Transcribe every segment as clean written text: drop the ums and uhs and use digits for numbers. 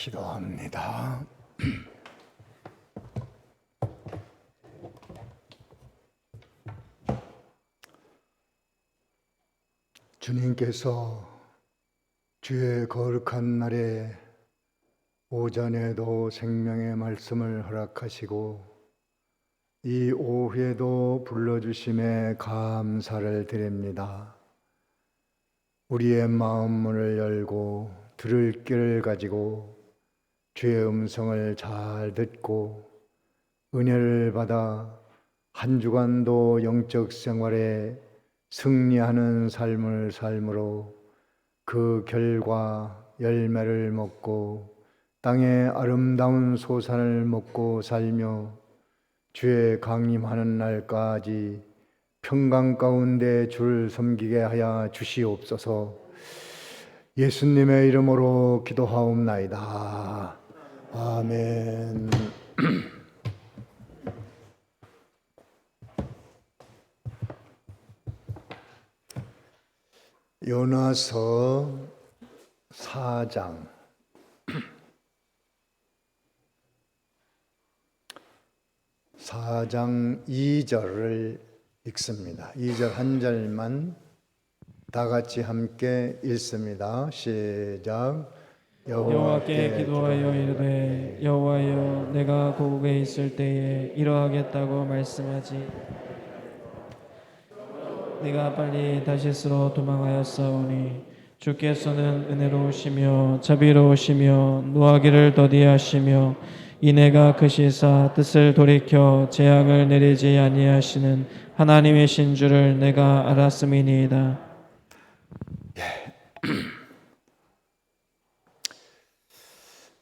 기도합니다. 주님께서 주의 거룩한 날에 오전에도 생명의 말씀을 허락하시고 이 오후에도 불러주심에 감사를 드립니다. 우리의 마음 문을 열고 들을 귀를 가지고 주의 음성을 잘 듣고 은혜를 받아 한 주간도 영적 생활에 승리하는 삶을 삶으로 그 결과 열매를 먹고 땅의 아름다운 소산을 먹고 살며 주의 강림하는 날까지 평강 가운데 주를 섬기게 하여 주시옵소서. 예수님의 이름으로 기도하옵나이다. 아멘. 요나서 4장 2절을 읽습니다. 2절 한 절만 다 같이 함께 읽습니다. 시작. 여호와께 기도하여 이르되 여호와여 내가 고국에 있을 때에 이러하겠다고 말씀하지 내가 빨리 다시스로 도망하였사오니 주께서는 은혜로우시며 자비로우시며 노하기를 더디하시며 이내가 크시사 뜻을 돌이켜 재앙을 내리지 아니하시는 하나님이신 줄을 내가 알았음이니이다.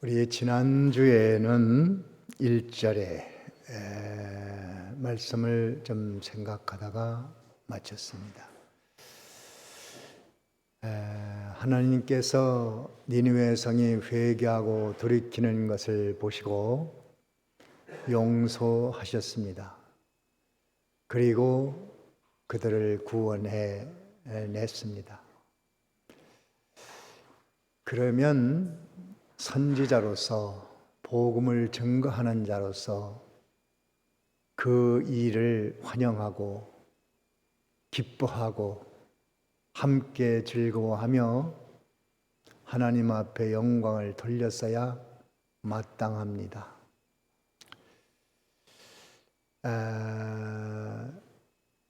우리 지난주에는 1절에 말씀을 좀 생각하다가 마쳤습니다. 하나님께서 니느웨 성이 회개하고 돌이키는 것을 보시고 용서하셨습니다. 그리고 그들을 구원해 냈습니다. 그러면 선지자로서 복음을 증거하는 자로서 그 일을 환영하고 기뻐하고 함께 즐거워하며 하나님 앞에 영광을 돌렸어야 마땅합니다.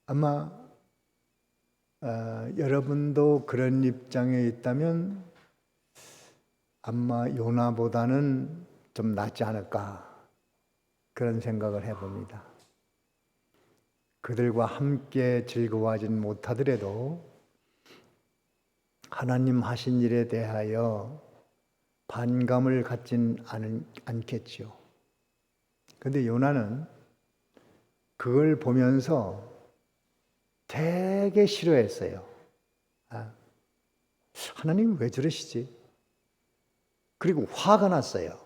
아마 여러분도 그런 입장에 있다면 아마 요나보다는 좀 낫지 않을까 그런 생각을 해봅니다. 그들과 함께 즐거워하진 못하더라도 하나님 하신 일에 대하여 반감을 갖진 않겠죠. 그런데 요나는 그걸 보면서 되게 싫어했어요. 하나님 왜 저러시지? 그리고 화가 났어요.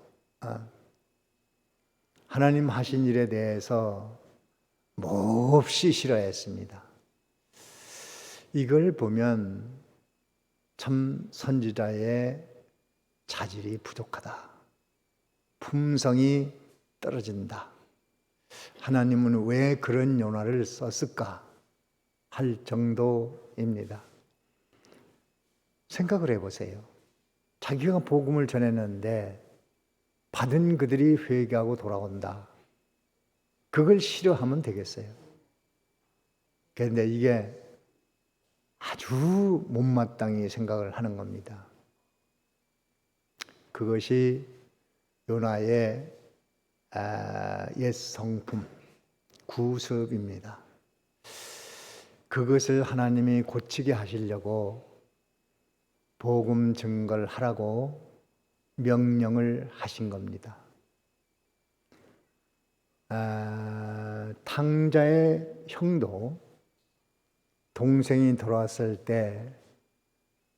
하나님 하신 일에 대해서 몹시 싫어했습니다. 이걸 보면 참 선지자의 자질이 부족하다. 품성이 떨어진다. 하나님은 왜 그런 요나를 썼을까 할 정도입니다. 생각을 해보세요. 자기가 복음을 전했는데 받은 그들이 회개하고 돌아온다. 그걸 싫어하면 되겠어요. 그런데 이게 아주 못마땅히 생각을 하는 겁니다. 그것이 요나의 옛 성품, 구습입니다. 그것을 하나님이 고치게 하시려고 복음 증거를 하라고 명령을 하신 겁니다. 탕자의 형도 동생이 돌아왔을 때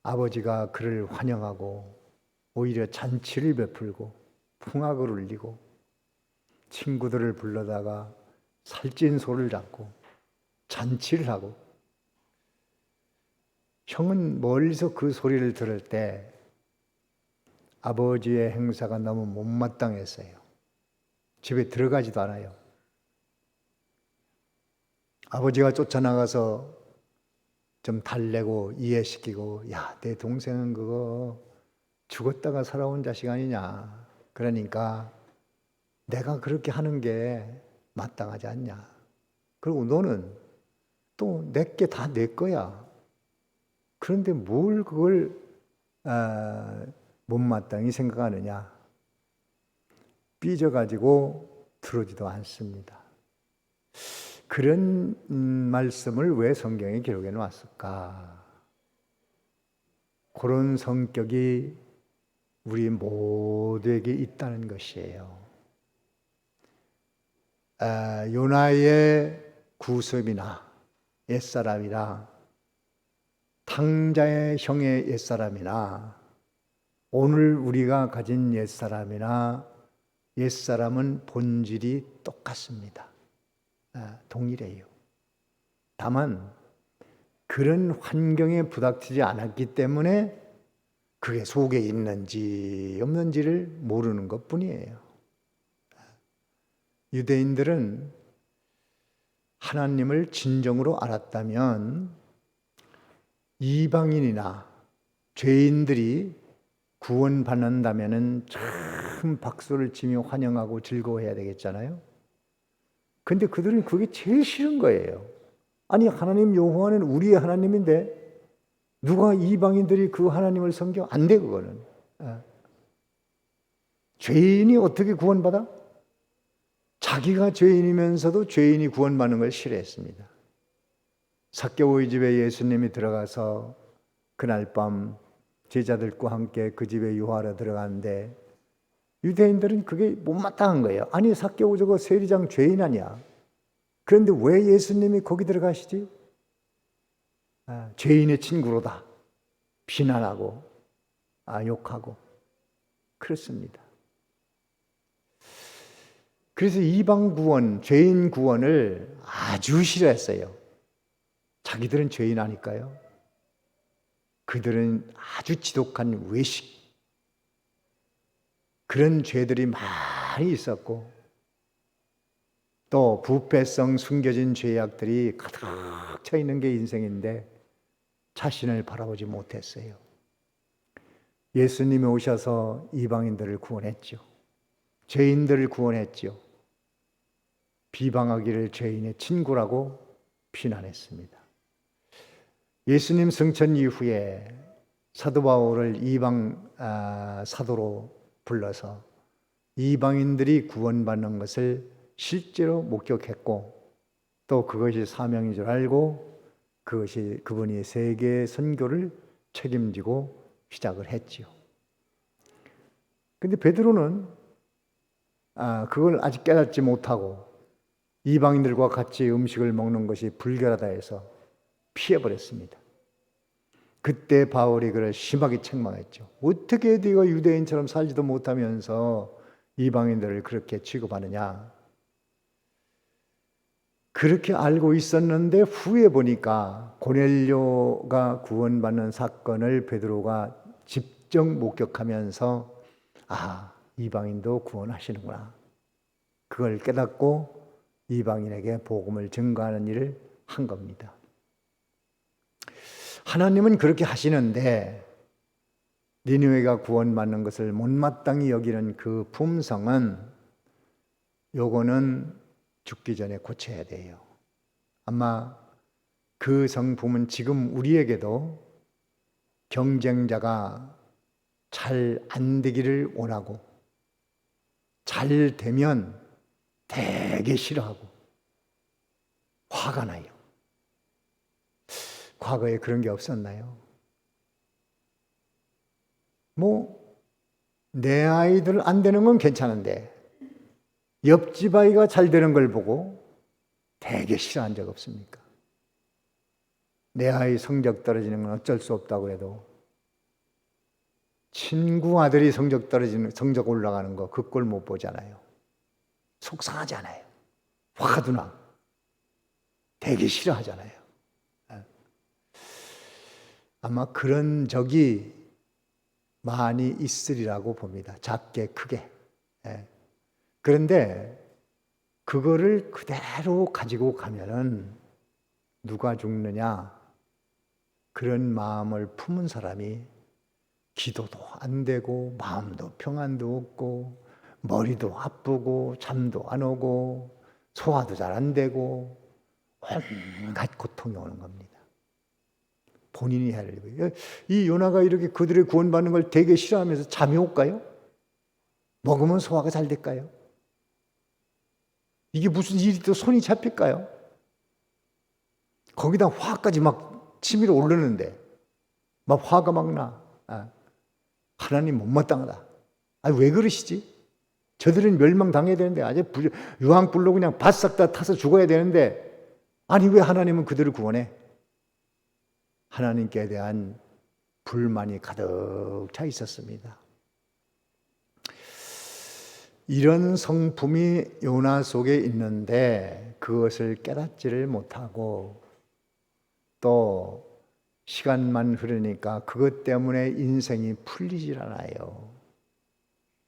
아버지가 그를 환영하고 오히려 잔치를 베풀고 풍악을 울리고 친구들을 불러다가 살찐 소를 잡고 잔치를 하고, 형은 멀리서 그 소리를 들을 때 아버지의 행사가 너무 못마땅했어요. 집에 들어가지도 않아요. 아버지가 쫓아나가서 좀 달래고 이해시키고, 야, 내 동생은 그거 죽었다가 살아온 자식 아니냐. 그러니까 내가 그렇게 하는 게 마땅하지 않냐. 그리고 너는 또 내게 다 내 거야. 그런데 뭘 그걸 못마땅히 생각하느냐. 삐져가지고 들어오지도 않습니다. 그런 말씀을 왜 성경에 기록해 놓았을까? 그런 성격이 우리 모두에게 있다는 것이에요. 요나의 구습이나 옛사람이나 탕자의 형의 옛사람이나 오늘 우리가 가진 옛사람이나 옛사람은 본질이 똑같습니다. 동일해요. 다만 그런 환경에 부닥치지 않았기 때문에 그게 속에 있는지 없는지를 모르는 것뿐이에요. 유대인들은 하나님을 진정으로 알았다면 이방인이나 죄인들이 구원받는다면 참 박수를 치며 환영하고 즐거워해야 되겠잖아요. 근데 그들은 그게 제일 싫은 거예요. 아니, 하나님 여호와는 우리의 하나님인데 누가 이방인들이 그 하나님을 섬겨? 안 돼, 그거는. 죄인이 어떻게 구원받아? 자기가 죄인이면서도 죄인이 구원받는 걸 싫어했습니다. 삭개오의 집에 예수님이 들어가서 그날 밤 제자들과 함께 그 집에 유하러 들어가는데 유대인들은 그게 못마땅한 거예요. 아니, 삭개오 저거 세리장 죄인 아니야. 그런데 왜 예수님이 거기 들어가시지? 죄인의 친구로다. 비난하고 욕하고 그렇습니다. 그래서 이방 구원, 죄인 구원을 아주 싫어했어요. 자기들은 죄인 아닐까요? 그들은 아주 지독한 외식, 그런 죄들이 많이 있었고 또 부패성 숨겨진 죄악들이 가득 차 있는 게 인생인데 자신을 바라보지 못했어요. 예수님이 오셔서 이방인들을 구원했죠. 죄인들을 구원했죠. 비방하기를 죄인의 친구라고 비난했습니다. 예수님 승천 이후에 사도 바울을 이방 사도로 불러서 이방인들이 구원받는 것을 실제로 목격했고 또 그것이 사명인 줄 알고 그것이 그분이 세계 선교를 책임지고 시작을 했지요. 근데 베드로는 그걸 아직 깨닫지 못하고 이방인들과 같이 음식을 먹는 것이 불결하다 해서 피해버렸습니다. 그때 바울이 그를 심하게 책망했죠. 어떻게 네가 유대인처럼 살지도 못하면서 이방인들을 그렇게 취급하느냐. 그렇게 알고 있었는데 후에 보니까 고넬료가 구원받는 사건을 베드로가 직접 목격하면서 이방인도 구원하시는구나. 그걸 깨닫고 이방인에게 복음을 증거하는 일을 한 겁니다. 하나님은 그렇게 하시는데 니느웨가 구원받는 것을 못마땅히 여기는 그 품성은 요거는 죽기 전에 고쳐야 돼요. 아마 그 성품은 지금 우리에게도 경쟁자가 잘 안 되기를 원하고 잘 되면 되게 싫어하고 화가 나요. 과거에 그런 게 없었나요? 내 아이들 안 되는 건 괜찮은데 옆집 아이가 잘 되는 걸 보고 되게 싫어한 적 없습니까? 내 아이 성적 떨어지는 건 어쩔 수 없다고 해도 친구 아들이 성적 올라가는 거 그 꼴 못 보잖아요. 속상하잖아요. 화도 나. 되게 싫어하잖아요. 아마 그런 적이 많이 있으리라고 봅니다. 작게 크게. 예. 그런데 그거를 그대로 가지고 가면은 누가 죽느냐? 그런 마음을 품은 사람이 기도도 안 되고 마음도 평안도 없고 머리도 아프고 잠도 안 오고 소화도 잘 안 되고 온갖 고통이 오는 겁니다. 본인이 해야 될 거예요. 이 요나가 이렇게 그들의 구원받는 걸 되게 싫어하면서 잠이 올까요? 먹으면 소화가 잘 될까요? 이게 무슨 일이 또 손이 잡힐까요? 거기다 화까지 막 치밀어 오르는데 막 화가 막 나. 하나님 못마땅하다. 왜 그러시지? 저들은 멸망당해야 되는데 아주 유황불로 그냥 바싹 다 타서 죽어야 되는데 아니 왜 하나님은 그들을 구원해? 하나님께 대한 불만이 가득 차 있었습니다. 이런 성품이 요나 속에 있는데 그것을 깨닫지를 못하고 또 시간만 흐르니까 그것 때문에 인생이 풀리질 않아요.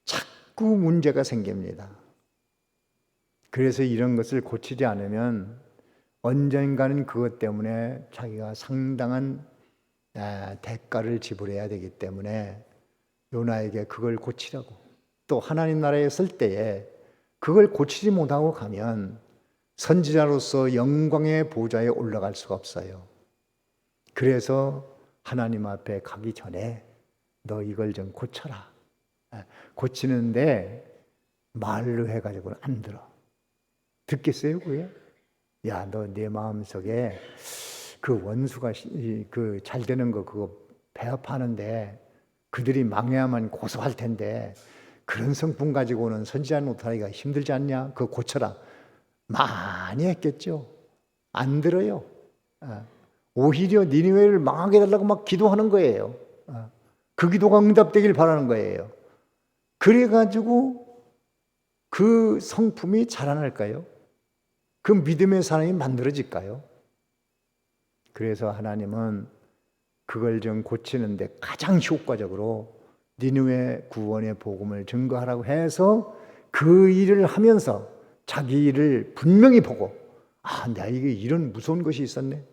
자꾸 문제가 생깁니다. 그래서 이런 것을 고치지 않으면 언젠가는 그것 때문에 자기가 상당한 대가를 지불해야 되기 때문에 요나에게 그걸 고치라고. 또 하나님 나라에 설 때에 그걸 고치지 못하고 가면 선지자로서 영광의 보좌에 올라갈 수가 없어요. 그래서 하나님 앞에 가기 전에 너 이걸 좀 고쳐라. 고치는데 말로 해가지고는 안 들어. 듣겠어요, 그게? 야, 너 내 마음속에 그 원수가 그 잘 되는 거 그거 배합하는데 그들이 망해야만 고소할 텐데 그런 성품 가지고는 선지자 노릇하기가 힘들지 않냐? 그거 고쳐라. 많이 했겠죠. 안 들어요. 오히려 니느웨를 망하게 해달라고 막 기도하는 거예요. 그 기도가 응답되길 바라는 거예요. 그래가지고 그 성품이 자라날까요? 그 믿음의 사람이 만들어질까요? 그래서 하나님은 그걸 좀 고치는데 가장 효과적으로 니느웨 구원의 복음을 증거하라고 해서 그 일을 하면서 자기 일을 분명히 보고 나에게 이런 무서운 것이 있었네.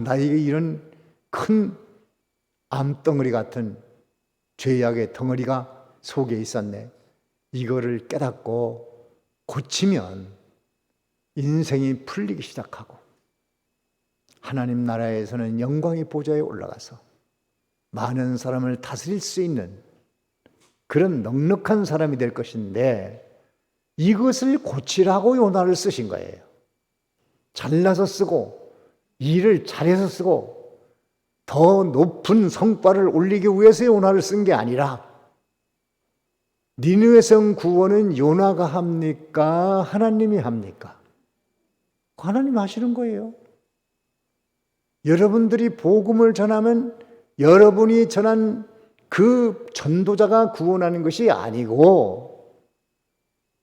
나에게 이런 큰 암덩어리 같은 죄악의 덩어리가 속에 있었네. 이거를 깨닫고 고치면 인생이 풀리기 시작하고 하나님 나라에서는 영광의 보좌에 올라가서 많은 사람을 다스릴 수 있는 그런 넉넉한 사람이 될 것인데 이것을 고치라고 요나를 쓰신 거예요. 잘나서 쓰고 일을 잘해서 쓰고 더 높은 성과를 올리기 위해서 요나를 쓴 게 아니라 니느웨 성 구원은 요나가 합니까? 하나님이 합니까? 하나님 하시는 거예요. 여러분들이 복음을 전하면 여러분이 전한 그 전도자가 구원하는 것이 아니고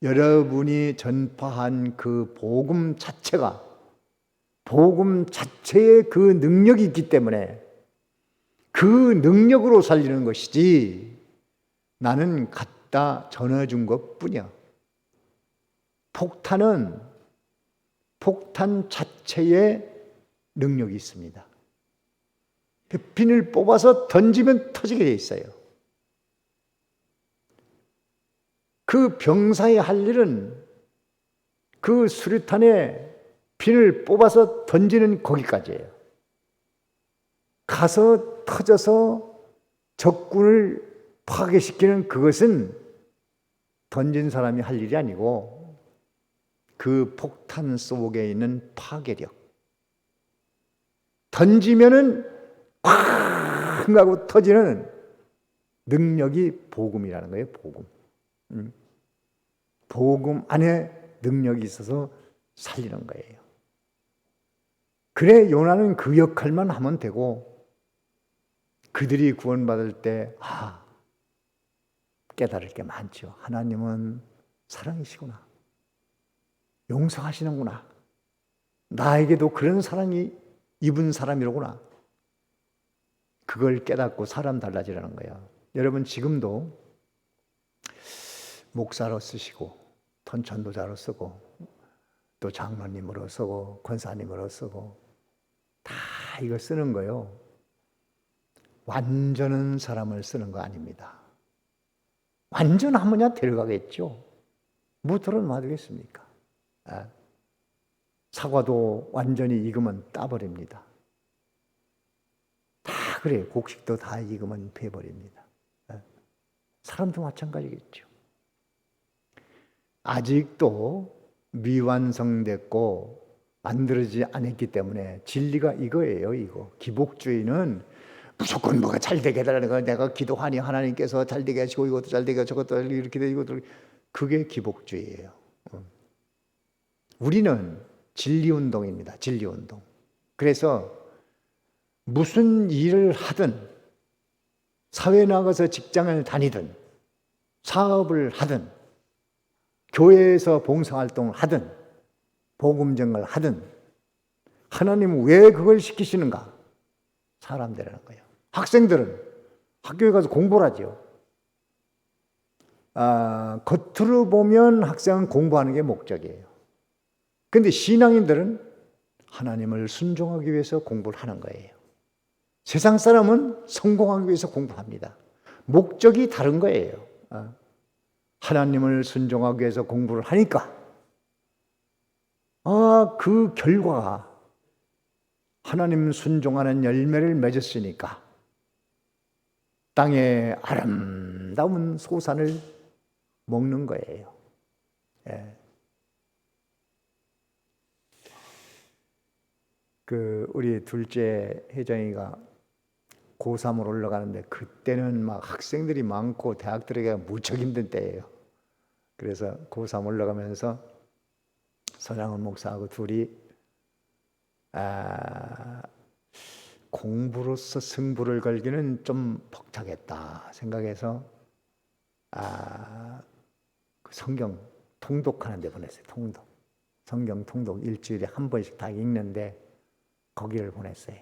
여러분이 전파한 그 복음 자체가 복음 자체의 그 능력이 있기 때문에 그 능력으로 살리는 것이지 나는 갖다 전해준 것뿐이야. 폭탄은 폭탄 자체의 능력이 있습니다. 핀을 뽑아서 던지면 터지게 돼 있어요. 그 병사의 할 일은 그 수류탄에 핀을 뽑아서 던지는 거기까지예요. 가서 터져서 적군을 파괴시키는 그것은 던진 사람이 할 일이 아니고 그 폭탄 속에 있는 파괴력. 던지면은 쾅 하고 터지는 능력이 복음이라는 거예요. 복음. 복음 안에 능력이 있어서 살리는 거예요. 그래 요나는 그 역할만 하면 되고 그들이 구원받을 때 깨달을 게 많죠. 하나님은 사랑이시구나. 용서하시는구나. 나에게도 그런 사랑이 입은 사람이로구나. 그걸 깨닫고 사람 달라지라는 거예요. 여러분 지금도 목사로 쓰시고 ton 전도자로 쓰고 또 장로님으로 쓰고 권사님으로 쓰고 다 이거 쓰는 거요. 완전한 사람을 쓰는 거 아닙니다. 완전하면야 데려가겠죠. 무토를 놔두겠습니까? 사과도 완전히 익으면 따버립니다. 다 그래요. 곡식도 다 익으면 베버립니다. 사람도 마찬가지겠죠. 아직도 미완성됐고 만들어지지 않았기 때문에 진리가 이거예요. 이거 기복주의는 무조건 뭐가 잘 되게 해달라는 거, 내가 기도하니 하나님께서 잘 되게 하시고 이것도 잘 되게 하시고 저것도 이렇게 되고 이것도 그게 기복주의예요. 우리는 진리운동입니다. 진리운동. 그래서 무슨 일을 하든 사회에 나가서 직장을 다니든 사업을 하든 교회에서 봉사활동을 하든 복음전을 하든 하나님은 왜 그걸 시키시는가? 사람 되라는 거예요. 학생들은 학교에 가서 공부를 하죠. 겉으로 보면 학생은 공부하는 게 목적이에요. 그런데 신앙인들은 하나님을 순종하기 위해서 공부를 하는 거예요. 세상 사람은 성공하기 위해서 공부합니다. 목적이 다른 거예요. 하나님을 순종하기 위해서 공부를 하니까 그 결과가 하나님 순종하는 열매를 맺었으니까 땅에 아름다운 소산을 먹는 거예요. 우리 둘째 혜정이가 고3으로 올라가는데 그때는 막 학생들이 많고 대학 들어가기가 무척 힘든 때예요. 그래서 고3 올라가면서 서장훈 목사하고 둘이 공부로서 승부를 걸기는 좀 벅차겠다 생각해서 그 성경 통독하는 데 보냈어요. 통독. 성경 통독 일주일에 한 번씩 다 읽는데 거기를 보냈어요.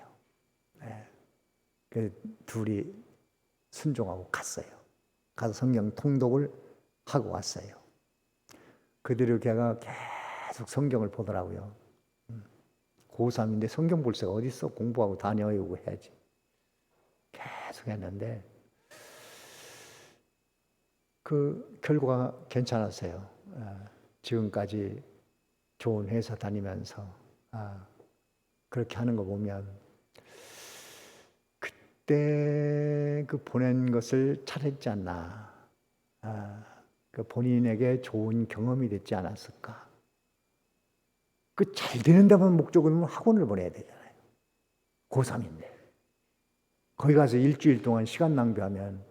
그 둘이 순종하고 갔어요. 가서 성경 통독을 하고 왔어요. 그대로 걔가 계속 성경을 보더라고요. 고3인데 성경 볼 새가 어디 있어? 공부하고 다녀오고 해야지. 계속 했는데 그 결과가 괜찮았어요. 지금까지 좋은 회사 다니면서 그렇게 하는 거 보면 그때 그 보낸 것을 잘했지 않나. 그 본인에게 좋은 경험이 됐지 않았을까. 그 잘 되는 데만 목적으로는 학원을 보내야 되잖아요. 고3인데. 거기 가서 일주일 동안 시간 낭비하면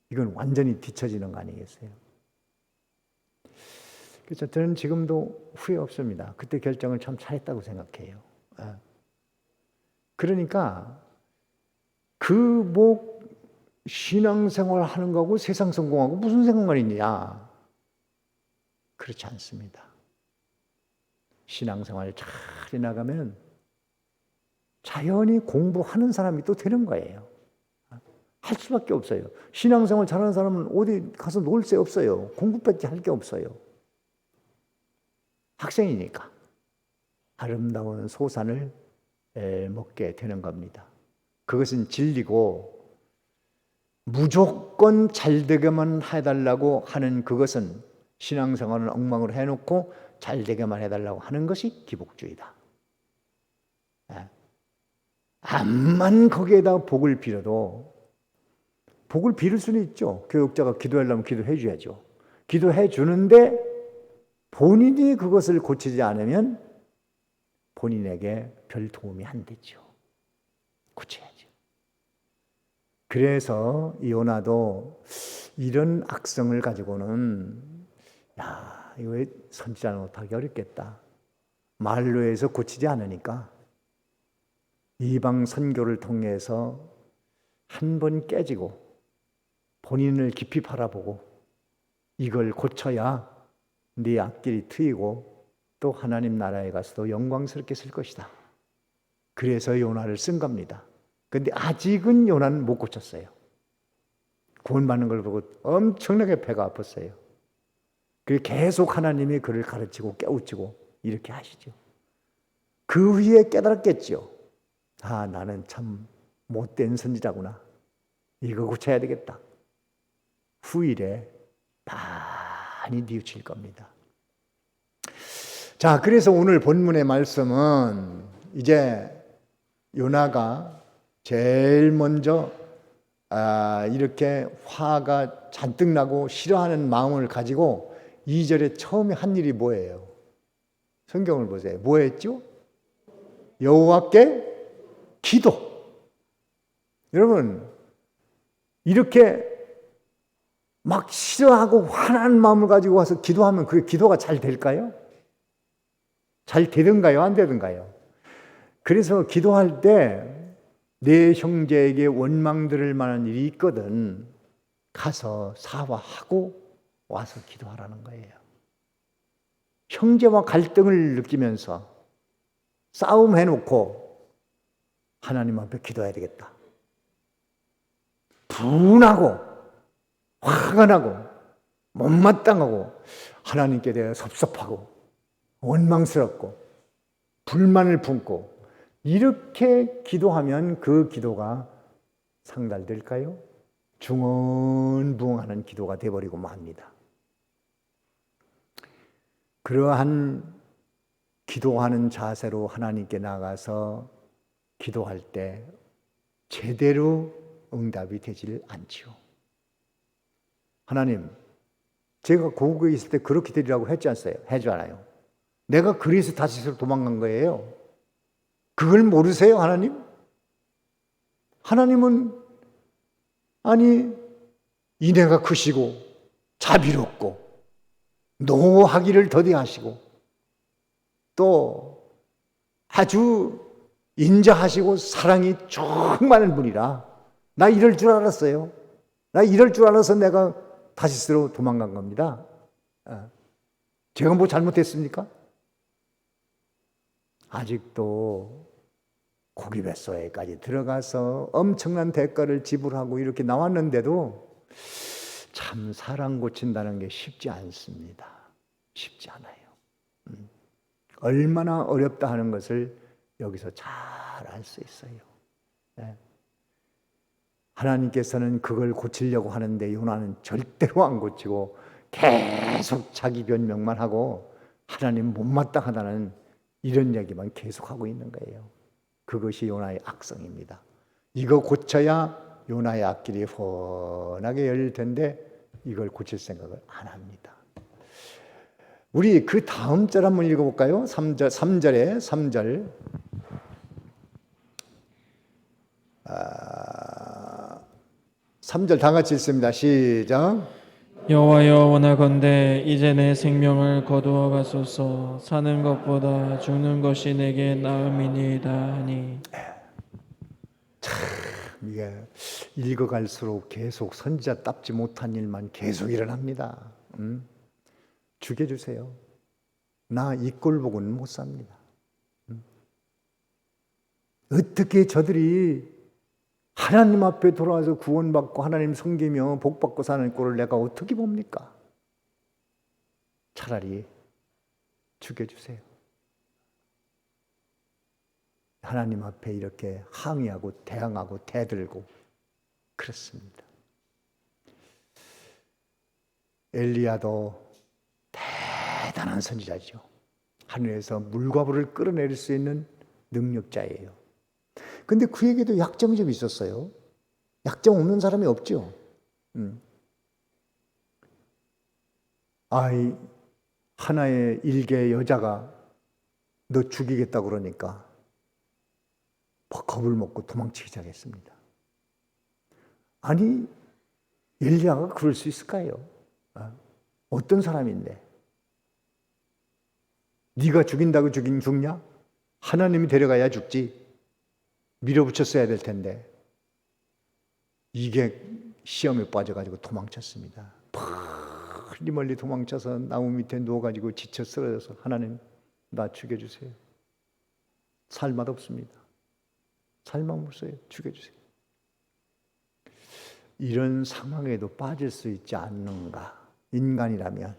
이건 완전히 뒤처지는 거 아니겠어요? 그래서 저는 지금도 후회 없습니다. 그때 결정을 참 잘했다고 생각해요. 그러니까 신앙생활 하는 거하고 세상 성공하고 무슨 상관이 있냐? 그렇지 않습니다. 신앙생활 잘 해나가면 자연히 공부하는 사람이 또 되는 거예요. 할 수밖에 없어요. 신앙생활 잘하는 사람은 어디 가서 놀 새 없어요. 공부밖에 할 게 없어요. 학생이니까 아름다운 소산을 먹게 되는 겁니다. 그것은 진리고 무조건 잘 되게만 해달라고 하는 그것은 신앙생활을 엉망으로 해놓고 잘 되게만 해달라고 하는 것이 기복주의다. 암만 거기에다 복을 빌어도 복을 빌을 수는 있죠. 교육자가 기도하려면 기도해 줘야죠. 기도해 주는데 본인이 그것을 고치지 않으면 본인에게 별 도움이 안 되죠. 고쳐야죠. 그래서 요나도 이런 악성을 가지고는 이거 선지자 못하기 어렵겠다. 말로 해서 고치지 않으니까 이방 선교를 통해서 한 번 깨지고 본인을 깊이 바라보고 이걸 고쳐야 네 앞길이 트이고 또 하나님 나라에 가서도 영광스럽게 쓸 것이다. 그래서 요나를 쓴 겁니다. 근데 아직은 요나는 못 고쳤어요. 구원받는 걸 보고 엄청나게 배가 아팠어요. 그래서 계속 하나님이 그를 가르치고 깨우치고 이렇게 하시죠. 그 후에 깨달았겠죠. 아, 나는 참 못된 선지자구나. 이거 고쳐야 되겠다. 후일에 많이 뉘우칠 겁니다. 자, 그래서 오늘 본문의 말씀은 이제 요나가 제일 먼저 이렇게 화가 잔뜩 나고 싫어하는 마음을 가지고 2절에 처음에 한 일이 뭐예요? 성경을 보세요. 뭐 했죠? 여호와께 기도. 여러분, 이렇게 막 싫어하고 화난 마음을 가지고 와서 기도하면 그 기도가 잘 될까요? 잘 되든가요? 안 되든가요? 그래서 기도할 때 내 형제에게 원망 들을 만한 일이 있거든 가서 사과하고 와서 기도하라는 거예요. 형제와 갈등을 느끼면서 싸움 해놓고 하나님 앞에 기도해야 되겠다. 분하고 화가 나고 못마땅하고 하나님께 대해 섭섭하고 원망스럽고 불만을 품고 이렇게 기도하면 그 기도가 상달될까요? 중언부언하는 기도가 되어버리고 맙니다. 그러한 기도하는 자세로 하나님께 나가서 기도할 때 제대로 응답이 되질 않지요. 하나님, 제가 고국에 있을 때 그렇게 되리라고 해주잖아요. 내가 그래서 다시스로 도망간 거예요. 그걸 모르세요, 하나님? 하나님은 인애가 크시고 자비롭고 노하기를 더디하시고 또 아주 인자하시고 사랑이 충만한 분이라 나 이럴 줄 알았어요. 나 이럴 줄 알아서 내가 다시스로 도망간 겁니다. 제가 뭐 잘못했습니까? 아직도 고기뱃소에까지 들어가서 엄청난 대가를 지불하고 이렇게 나왔는데도 참 사람 고친다는 게 쉽지 않습니다. 쉽지 않아요. 얼마나 어렵다 하는 것을 여기서 잘 알 수 있어요. 네. 하나님께서는 그걸 고치려고 하는데 요나는 절대로 안 고치고 계속 자기 변명만 하고 하나님 못마땅하다는 이런 얘기만 계속하고 있는 거예요. 그것이 요나의 악성입니다. 이거 고쳐야 요나의 앞길이 훤하게 열릴 텐데 이걸 고칠 생각을 안 합니다. 우리 그 다음 절 한번 읽어볼까요? 3절에 3절 3절 다 같이 읽습니다. 시작. 여호와여 원하건대 이제 내 생명을 거두어 가소서. 사는 것보다 죽는 것이 내게 나음이니이다 하니. 이게 읽어갈수록 계속 선지자답지 못한 일만 계속 일어납니다. 죽여주세요. 나 이 꼴 보고는 못 삽니다. 어떻게 저들이 하나님 앞에 돌아와서 구원받고 하나님 섬기며 복받고 사는 꼴을 내가 어떻게 봅니까? 차라리 죽여주세요. 하나님 앞에 이렇게 항의하고 대항하고 대들고 그렇습니다. 엘리야도 대단한 선지자죠. 하늘에서 물과 불을 끌어내릴 수 있는 능력자예요. 근데 그에게도 약점이 좀 있었어요. 약점 없는 사람이 없죠. 하나의 일개 여자가 너 죽이겠다 그러니까 겁을 먹고 도망치기 시작했습니다. 아니, 엘리야가 그럴 수 있을까요? 어떤 사람인데? 네가 죽인다고 죽냐? 하나님이 데려가야 죽지. 밀어붙였어야 될 텐데. 이게 시험에 빠져가지고 도망쳤습니다. 멀리 멀리 도망쳐서 나무 밑에 누워가지고 지쳐 쓰러져서 하나님 나 죽여주세요. 살 맛없습니다. 살만물소에 죽여주세요. 이런 상황에도 빠질 수 있지 않는가? 인간이라면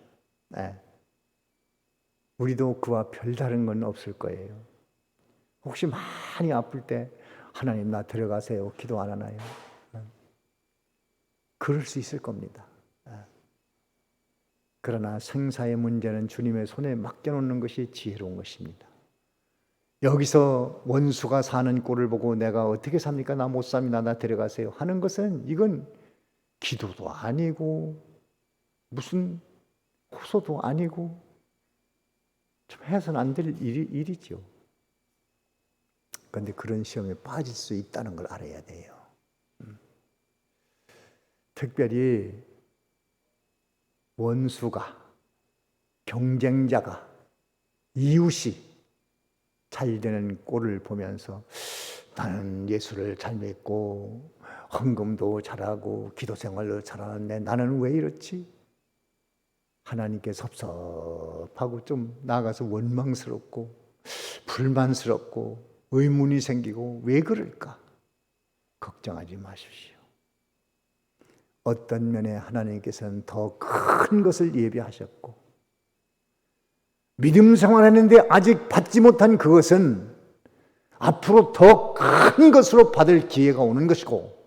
우리도 그와 별다른 건 없을 거예요. 혹시 많이 아플 때 하나님 나 들어가세요 기도 안 하나요? 그럴 수 있을 겁니다. 그러나 생사의 문제는 주님의 손에 맡겨놓는 것이 지혜로운 것입니다. 여기서 원수가 사는 꼴을 보고 내가 어떻게 삽니까? 나 못 삽니다. 나 데려가세요 하는 것은 이건 기도도 아니고 무슨 호소도 아니고 좀 해서는 안 될 일이죠. 그런데 그런 시험에 빠질 수 있다는 걸 알아야 돼요. 특별히 원수가, 경쟁자가, 이웃이 잘 되는 꼴을 보면서 나는 예수를 잘 믿고 헌금도 잘하고 기도 생활도 잘하는데 나는 왜 이렇지? 하나님께 섭섭하고 좀 나아가서 원망스럽고 불만스럽고 의문이 생기고 왜 그럴까? 걱정하지 마십시오. 어떤 면에 하나님께서는 더 큰 것을 예비하셨고 믿음 생활했는데 아직 받지 못한 그것은 앞으로 더 큰 것으로 받을 기회가 오는 것이고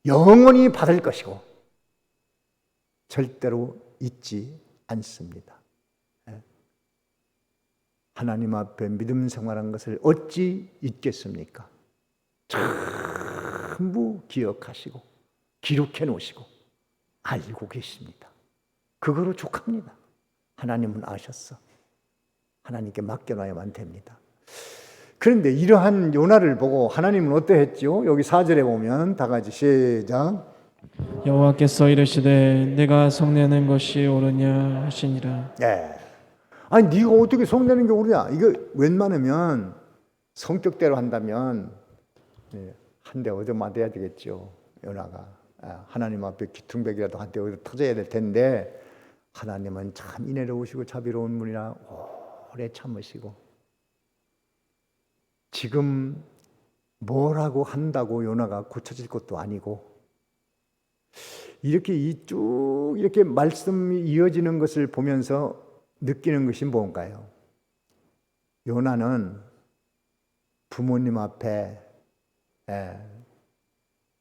영원히 받을 것이고 절대로 잊지 않습니다. 하나님 앞에 믿음 생활한 것을 어찌 잊겠습니까? 전부 기억하시고 기록해 놓으시고 알고 계십니다. 그거로 족합니다. 하나님은 아셨어. 하나님께 맡겨놔야만 됩니다. 그런데 이러한 요나를 보고 하나님은 어떠했죠? 여기 4절에 보면 다 같이 시작. 여호와께서 이르시되 내가 성내는 것이 옳으냐 하시니라. 아니 네가 어떻게 성내는 게 옳으냐? 이거 웬만하면 성격대로 한다면 한 대 얻어맞아야 되겠죠. 요나가 하나님 앞에 귀퉁배기라도 한 대 얻어 터져야 될 텐데 하나님은 참 인애로우시고 자비로운 분이라 오래 참으시고 지금 뭐라고 한다고 요나가 고쳐질 것도 아니고 이렇게 쭉 이렇게 말씀이 이어지는 것을 보면서 느끼는 것이 뭔가요? 요나는 부모님 앞에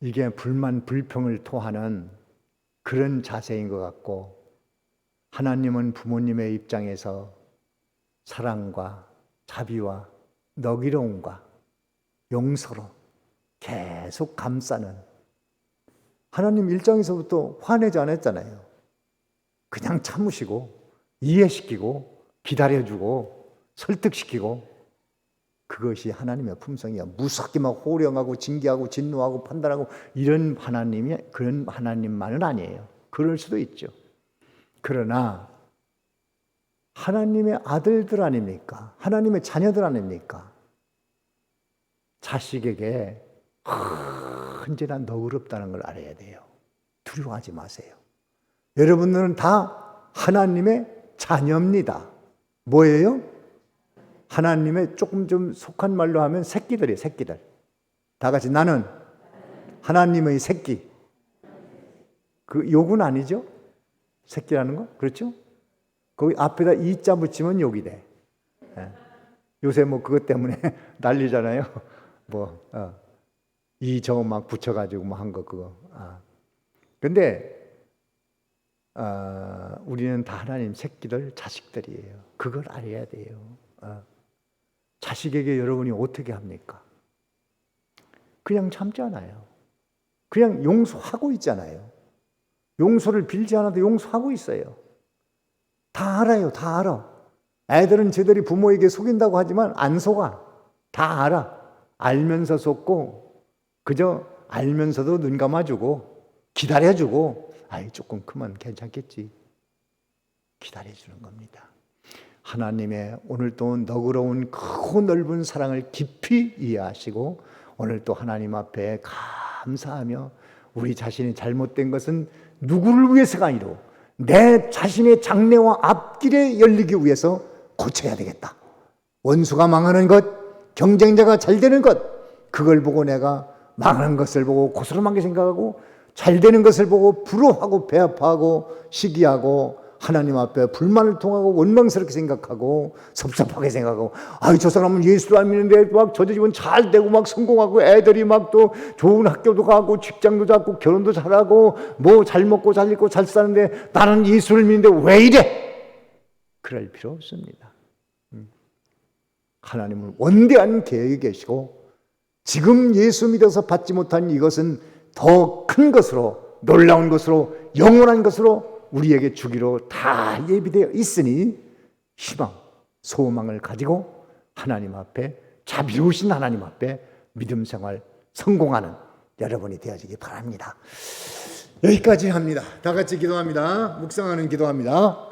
이게 불만 불평을 토하는 그런 자세인 것 같고 하나님은 부모님의 입장에서 사랑과 자비와 너그러움과 용서로 계속 감싸는 하나님 일장에서부터 화내지 않았잖아요. 그냥 참으시고 이해시키고 기다려주고 설득시키고 그것이 하나님의 품성이야. 무섭게 막 호령하고 징계하고 진노하고 판단하고 이런 하나님이 그런 하나님만은 아니에요. 그럴 수도 있죠. 그러나 하나님의 아들들 아닙니까? 하나님의 자녀들 아닙니까? 자식에게 언제나 너그럽다는 걸 알아야 돼요. 두려워하지 마세요. 여러분들은 다 하나님의 자녀입니다. 뭐예요? 하나님의 조금 좀 속한 말로 하면 새끼들이에요. 새끼들. 다 같이 나는 하나님의 새끼. 그 욕은 아니죠? 새끼라는 거? 그렇죠? 거기 앞에다 이자 붙이면 욕이 돼. 요새 뭐 그것 때문에 난리잖아요. 이 저 막 붙여가지고 뭐 한 거 그거. 근데 우리는 다 하나님 새끼들, 자식들이에요. 그걸 알아야 돼요. 자식에게 여러분이 어떻게 합니까? 그냥 참잖아요. 그냥 용서하고 있잖아요. 용서를 빌지 않아도 용서하고 있어요. 다 알아요. 다 알아. 애들은 쟤들이 부모에게 속인다고 하지만 안 속아. 다 알아. 알면서 속고 그저 알면서도 눈 감아주고 기다려주고 아이 조금 크면 괜찮겠지. 기다려주는 겁니다. 하나님의 오늘 또 너그러운 크고 넓은 사랑을 깊이 이해하시고 오늘 또 하나님 앞에 감사하며 우리 자신이 잘못된 것은 누구를 위해서가 아니로 내 자신의 장래와 앞길에 열리기 위해서 고쳐야 되겠다. 원수가 망하는 것, 경쟁자가 잘 되는 것, 그걸 보고 내가 망하는 것을 보고 고스란하게 생각하고 잘 되는 것을 보고 부러워하고 배아파하고 시기하고 하나님 앞에 불만을 통하고 원망스럽게 생각하고 섭섭하게 생각하고 아이 저 사람은 예수도 안 믿는데 막 저 집은 잘 되고 막 성공하고 애들이 막 또 좋은 학교도 가고 직장도 잡고 결혼도 잘하고 뭐 잘 먹고 잘 입고 잘 사는데 나는 예수를 믿는데 왜 이래? 그럴 필요 없습니다. 하나님은 원대한 계획이 계시고 지금 예수 믿어서 받지 못한 이것은 더 큰 것으로 놀라운 것으로 영원한 것으로 우리에게 주기로 다 예비되어 있으니 희망, 소망을 가지고 하나님 앞에 자비로우신 하나님 앞에 믿음 생활 성공하는 여러분이 되어지기 바랍니다. 여기까지 합니다. 다 같이 기도합니다. 묵상하는 기도합니다.